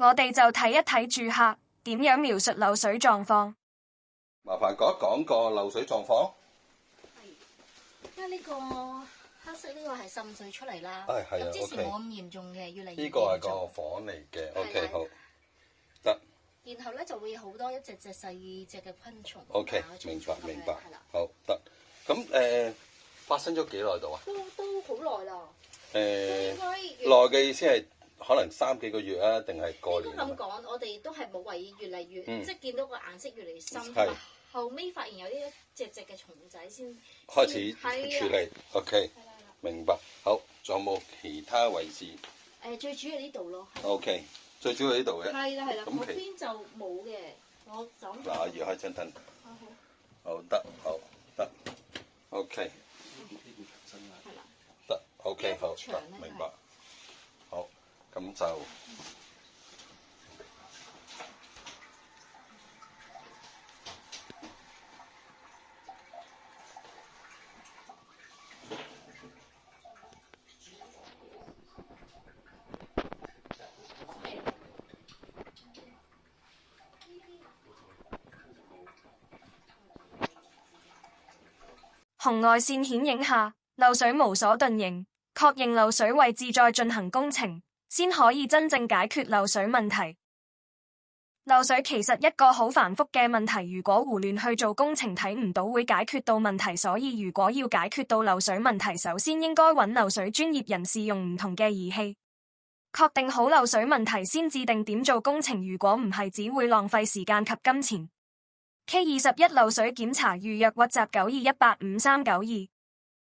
我哋就睇一睇住客點樣描述漏水狀況。麻煩講一講個漏水狀況。因為呢個黑色呢個係滲水出嚟啦。係啊。咁之前冇咁嚴重嘅，越嚟越嚴重。呢個係個房嚟嘅。OK 好得。然後咧就會有好多一隻隻細隻嘅昆蟲。OK 明白。係啦。好得。咁發生咗幾耐度啊？都好耐啦。應該耐嘅意思係可能3幾個月啊，定係過年？應該咁講，我哋都係冇為意越嚟越，即係見到個顏色越嚟越深。係。後尾發現有一隻隻嘅蟲仔先開始處理。OK 明白。好，仲有冇其他位置？最主要呢度咯。OK 最主要呢度嘅。係啦。嗰邊就冇嘅，我就嗱，移開張凳。好得。OK。得 OK 好得明白。好，咁就紅外線顯影下，漏水無所遁形，確認漏水位置再進行工程，先可以真正解決漏水問題。漏水其實一個好繁複嘅問題，如果胡亂去做工程，睇唔到會解決到問題。所以如果要解決到漏水問題，首先應該揾漏水專業人士用唔同嘅儀器，確定好漏水問題先至定點做工程。如果唔係，只會浪費時間及金錢。K21 漏水檢查預約WhatsApp 92185392。